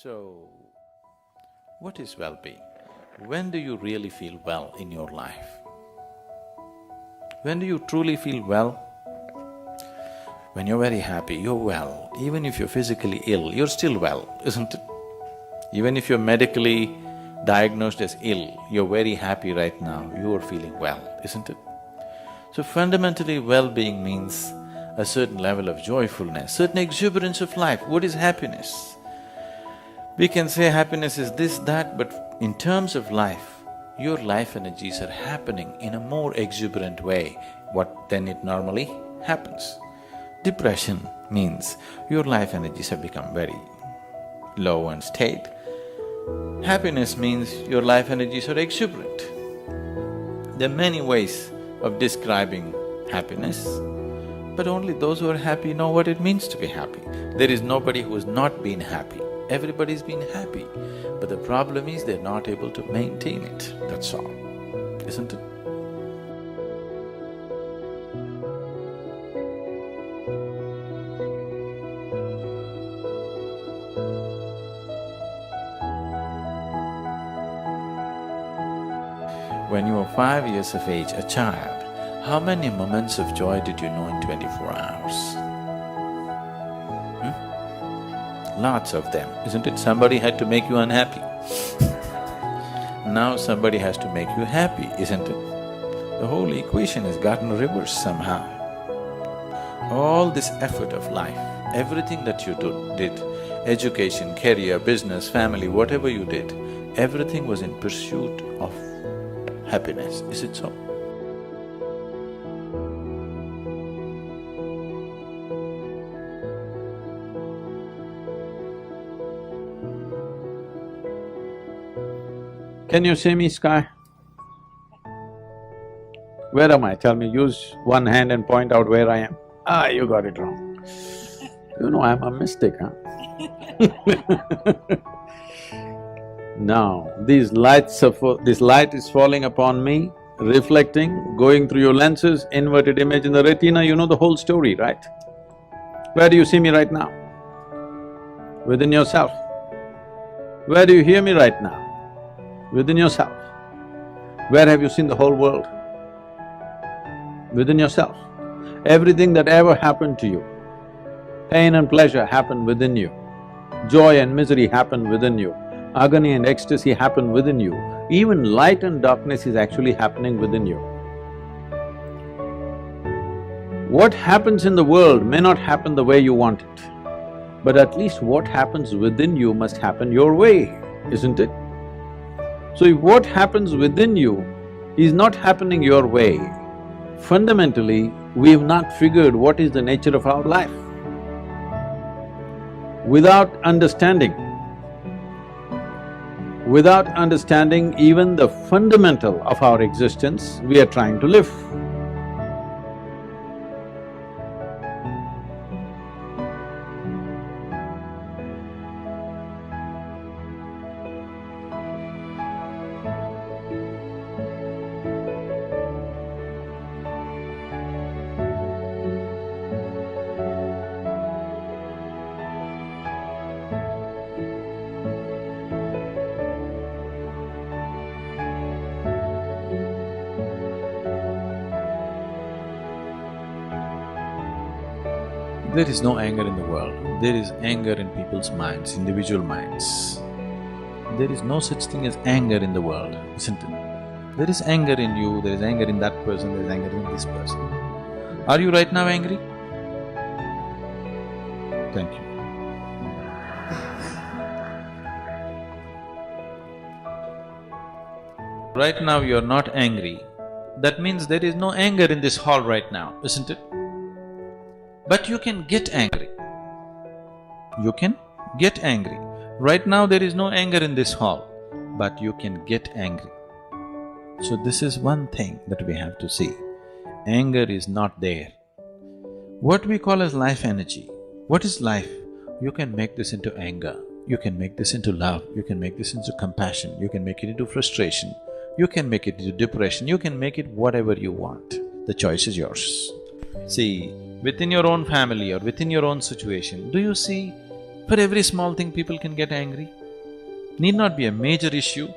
So, what is well-being? When do you really feel well in your life? When do you truly feel well? When you're very happy, you're well. Even if you're physically ill, you're still well, isn't it? Even if you're medically diagnosed as ill, you're very happy right now, you are feeling well, isn't it? So fundamentally, well-being means a certain level of joyfulness, certain exuberance of life. What is happiness? We can say happiness is this, that, but in terms of life, your life energies are happening in a more exuberant way than it normally happens. Depression means your life energies have become very low and staid. Happiness means your life energies are exuberant. There are many ways of describing happiness, but only those who are happy know what it means to be happy. There is nobody who has not been happy. Everybody's been happy, but the problem is they're not able to maintain it, that's all, isn't it? When you were 5 years of age, a child, how many moments of joy did you know in 24 hours? Lots of them, isn't it? Somebody had to make you unhappy. Now somebody has to make you happy, isn't it? The whole equation has gotten reversed somehow. All this effort of life, everything that you did, education, career, business, family, whatever you did, everything was in pursuit of happiness, is it so? Can you see me, Sky? Where am I? Tell me, use one hand and point out where I am. Ah, you got it wrong. You know I'm a mystic, huh? Now, this light is falling upon me, reflecting, going through your lenses, inverted image in the retina, you know the whole story, right? Where do you see me right now? Within yourself. Where do you hear me right now? Within yourself. Where have you seen the whole world? Within yourself. Everything that ever happened to you, pain and pleasure happened within you, joy and misery happened within you, agony and ecstasy happened within you, even light and darkness is actually happening within you. What happens in the world may not happen the way you want it, but at least what happens within you must happen your way, isn't it? So if what happens within you is not happening your way, fundamentally, we have not figured what is the nature of our life. Without understanding even the fundamental of our existence, we are trying to live. There is no anger in the world, there is anger in people's minds, individual minds. There is no such thing as anger in the world, isn't it? There is anger in you, there is anger in that person, there is anger in this person. Are you right now angry? Thank you. Right now you're not angry, that means there is no anger in this hall right now, isn't it? But you can get angry. You can get angry. Right now there is no anger in this hall, but you can get angry. So this is one thing that we have to see. Anger is not there. What we call as life energy, what is life? You can make this into anger, you can make this into love, you can make this into compassion, you can make it into frustration, you can make it into depression, you can make it whatever you want. The choice is yours. See, within your own family or within your own situation, do you see For every small thing people can get angry. Need not be a major issue,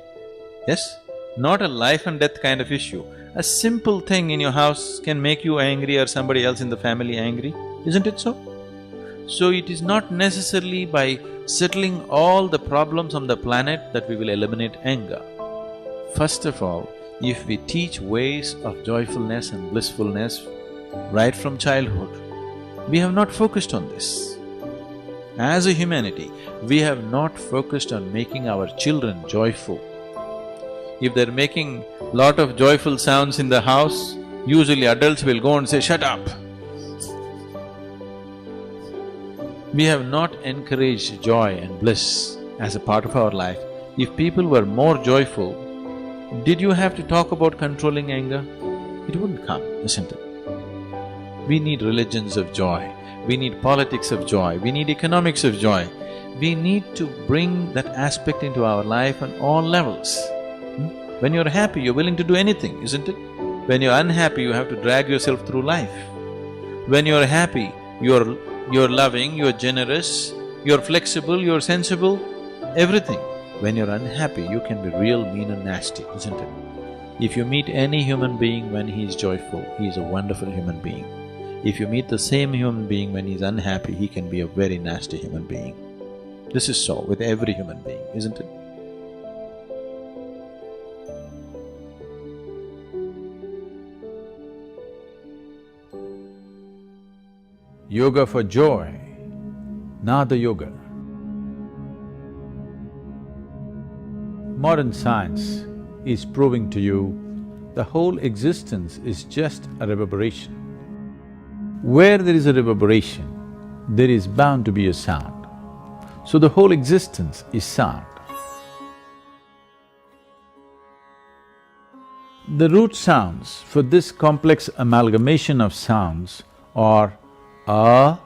yes? Not a life and death kind of issue. A simple thing in your house can make you angry or somebody else in the family angry, isn't it so? So it is not necessarily by settling all the problems on the planet that we will eliminate anger. First of all, if we teach ways of joyfulness and blissfulness right from childhood, we have not focused on this. As a humanity, we have not focused on making our children joyful. If they're making lot of joyful sounds in the house, usually adults will go and say, "Shut up." We have not encouraged joy and bliss as a part of our life. If people were more joyful, did you have to talk about controlling anger? It wouldn't come, isn't it? We need religions of joy, we need politics of joy, we need economics of joy. We need to bring that aspect into our life on all levels. When you're happy, you're willing to do anything, isn't it? When you're unhappy, you have to drag yourself through life. When you're happy, you're loving, you're generous, you're flexible, you're sensible, everything. When you're unhappy, you can be real mean and nasty, isn't it? If you meet any human being when he is joyful, he is a wonderful human being. If you meet the same human being when he's unhappy, he can be a very nasty human being. This is so with every human being, isn't it? Yoga for joy, Nada Yoga. Modern science is proving to you the whole existence is just a reverberation. Where there is a reverberation, there is bound to be a sound. So the whole existence is sound. The root sounds for this complex amalgamation of sounds are a,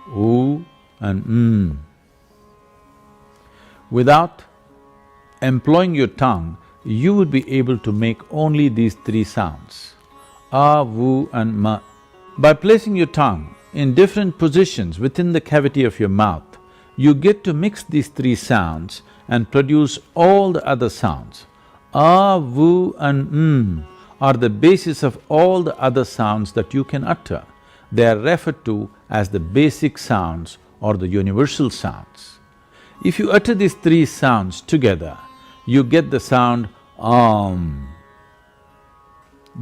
u and m. Without employing your tongue, you would be able to make only these three sounds, a, vu and ma. By placing your tongue in different positions within the cavity of your mouth, you get to mix these three sounds and produce all the other sounds. A, vu and m are the basis of all the other sounds that you can utter. They are referred to as the basic sounds or the universal sounds. If you utter these three sounds together, you get the sound Om.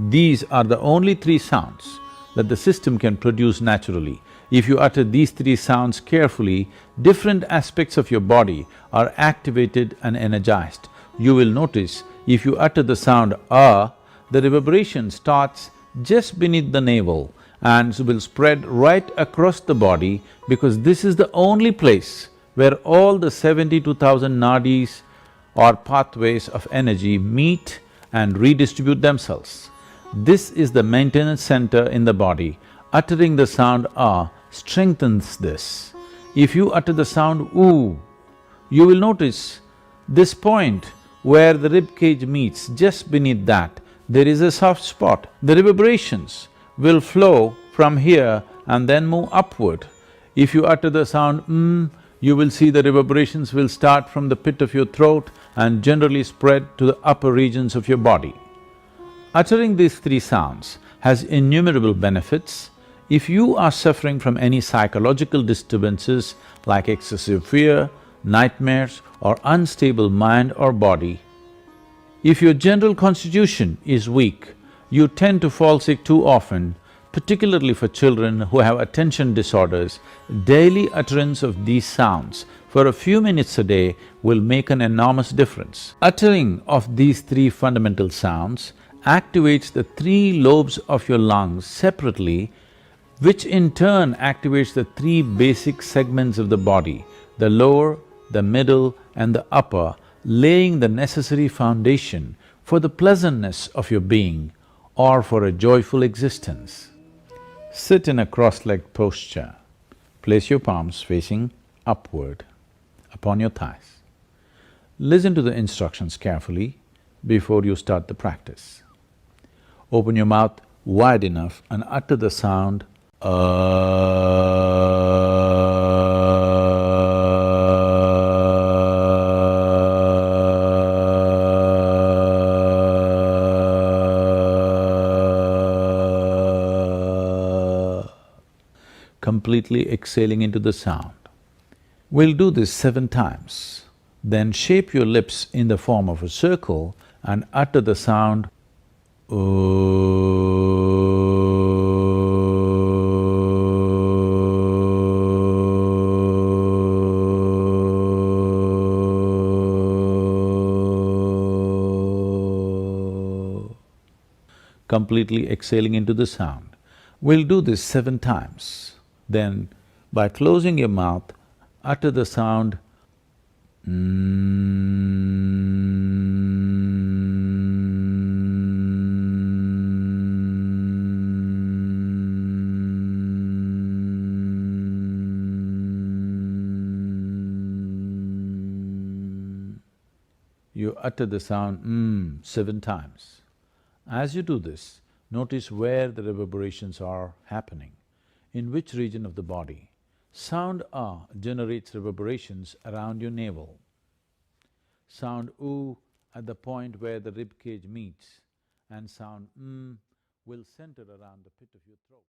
These are the only three sounds that the system can produce naturally. If you utter these three sounds carefully, different aspects of your body are activated and energized. You will notice if you utter the sound A, the reverberation starts just beneath the navel and will spread right across the body because this is the only place where all the 72,000 nadis or pathways of energy meet and redistribute themselves. This is the maintenance center in the body. Uttering the sound A strengthens this. If you utter the sound oo, you will notice this point where the rib cage meets, just beneath that, there is a soft spot. The reverberations will flow from here and then move upward. If you utter the sound you will see the reverberations will start from the pit of your throat and generally spread to the upper regions of your body. Uttering these three sounds has innumerable benefits. If you are suffering from any psychological disturbances like excessive fear, nightmares or unstable mind or body, if your general constitution is weak, you tend to fall sick too often, particularly for children who have attention disorders, daily utterance of these sounds for a few minutes a day will make an enormous difference. Uttering of these three fundamental sounds activates the three lobes of your lungs separately, which in turn activates the three basic segments of the body, the lower, the middle and the upper, laying the necessary foundation for the pleasantness of your being or for a joyful existence. Sit in a cross-legged posture. Place your palms facing upward upon your thighs. Listen to the instructions carefully before you start the practice. Open your mouth wide enough and utter the sound completely exhaling into the sound. We'll do this 7 times. Then shape your lips in the form of a circle and utter the sound completely exhaling into the sound. We'll do this 7 times. Then, by closing your mouth, utter the sound You utter the sound 7 times. As you do this, notice where the reverberations are happening, in which region of the body. Sound generates reverberations around your navel. Sound oo at the point where the rib cage meets, and sound will center around the pit of your throat.